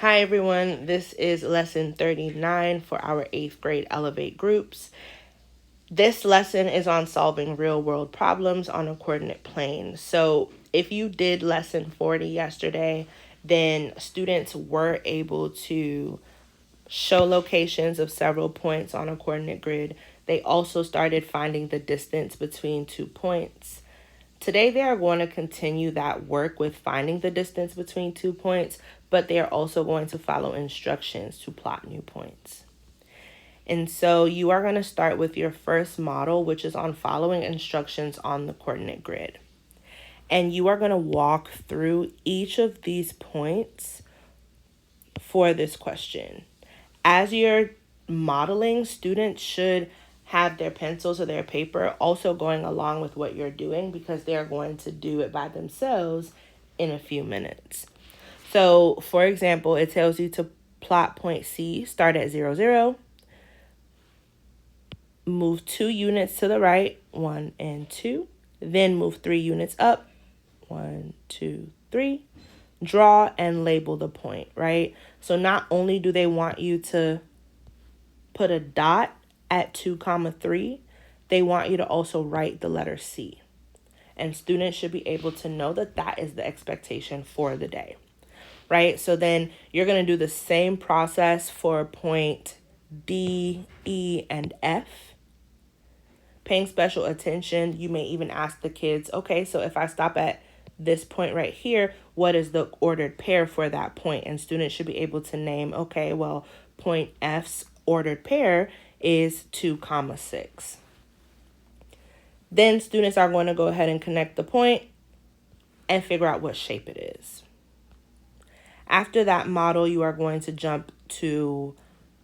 Hi everyone, this is lesson 39 for our 8th grade Elevate groups. This lesson is on solving real world problems on a coordinate plane. So if you did lesson 40 yesterday, then students were able to show locations of several points on a coordinate grid. They also started finding the distance between 2 points. Today, they are going to continue that work with finding the distance between 2 points, but they are also going to follow instructions to plot new points. And so you are going to start with your first model, which is on following instructions on the coordinate grid. And you are going to walk through each of these points for this question. As you're modeling, students should have their pencils or their paper also going along with what you're doing because they're going to do it by themselves in a few minutes. So, for example, it tells you to plot point C, start at 0, 0, move 2 units to the right, 1 and 2, then move 3 units up, 1, 2, 3, draw and label the point, right? So not only do they want you to put a dot at 2, 3, they want you to also write the letter C. And students should be able to know that that is the expectation for the day, right? So then you're going to do the same process for point D, E, and F. Paying special attention, you may even ask the kids, okay, so if I stop at this point right here, what is the ordered pair for that point? And students should be able to name, okay, well, point F's ordered pair is 2, 6. Then students are going to go ahead and connect the point and figure out what shape it is. After that model, you are going to jump to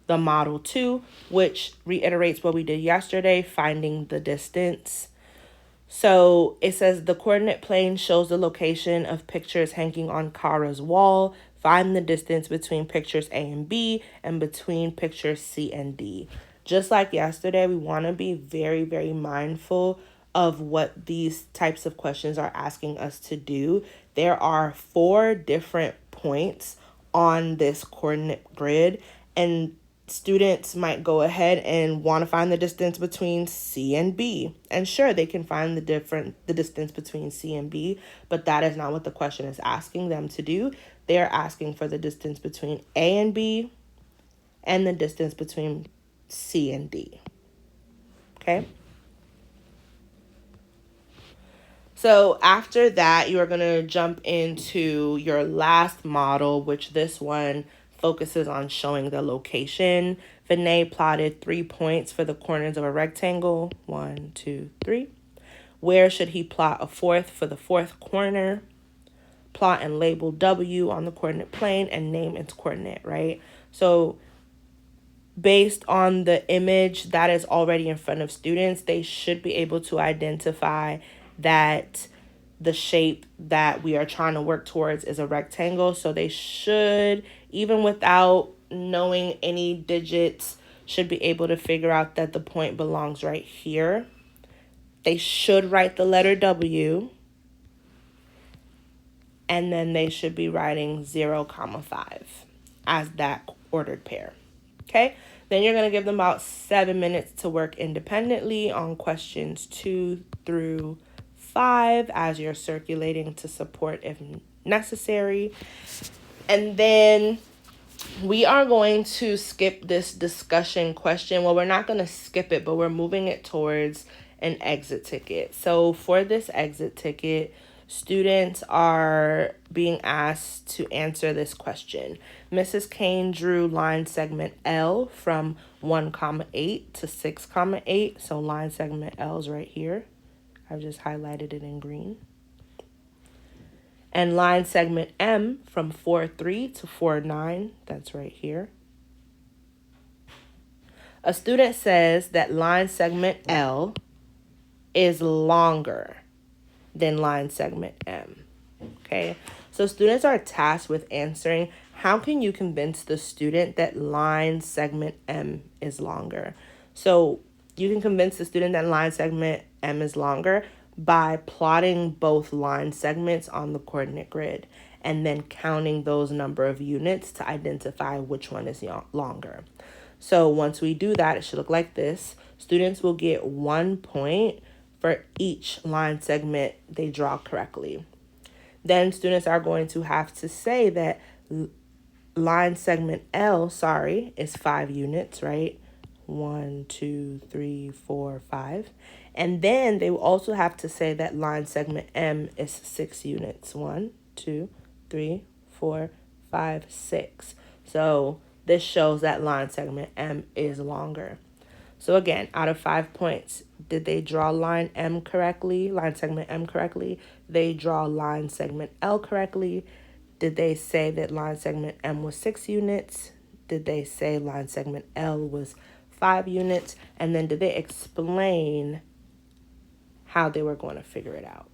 the model 2, which reiterates what we did yesterday, finding the distance. So it says the coordinate plane shows the location of pictures hanging on Kara's wall. Find the distance between pictures A and B and between pictures C and D. Just like yesterday, we want to be very, very mindful of what these types of questions are asking us to do. There are 4 different points on this coordinate grid, and students might go ahead and want to find the distance between C and B. And sure, they can find the distance between C and B, but that is not what the question is asking them to do. They are asking for the distance between A and B and the distance between C and D. Okay? So after that, you are going to jump into your last model, which this one focuses on showing the location. Vinay plotted 3 points for the corners of a rectangle. 1, 2, 3. Where should he plot a 4th for the 4th corner? Plot and label W on the coordinate plane and name its coordinate, right? So based on the image that is already in front of students, they should be able to identify that the shape that we are trying to work towards is a rectangle. So they should, even without knowing any digits, should be able to figure out that the point belongs right here. They should write the letter W, and then they should be writing 0, 5 as that ordered pair. Okay, then you're going to give them about 7 minutes to work independently on questions 2 through 5 as you're circulating to support if necessary. And then we are going to skip this discussion question. Well, we're not going to skip it, but we're moving it towards an exit ticket. So for this exit ticket, students are being asked to answer this question. Mrs. Kane drew line segment L from 1, 8 to 6, 8. So line segment L is right here. I've just highlighted it in green. And line segment M from 4, 3 to 4, 9. That's right here. A student says that line segment L is longer than line segment M. Okay, so students are tasked with answering, how can you convince the student that line segment M is longer? So you can convince the student that line segment M is longer by plotting both line segments on the coordinate grid. and then counting those number of units to identify which one is longer. So once we do that, it should look like this. Students will get 1 point for each line segment they draw correctly. Then students are going to have to say that line segment L, is 5 units, right? 1, 2, 3, 4, 5. And then they will also have to say that line segment M is 6 units. 1, 2, 3, 4, 5, 6. So this shows that line segment M is longer. So again, out of 5 points, did they draw line M correctly, line segment M correctly? They draw line segment L correctly. Did they say that line segment M was 6 units? Did they say line segment L was 5 units? And then did they explain how they were going to figure it out?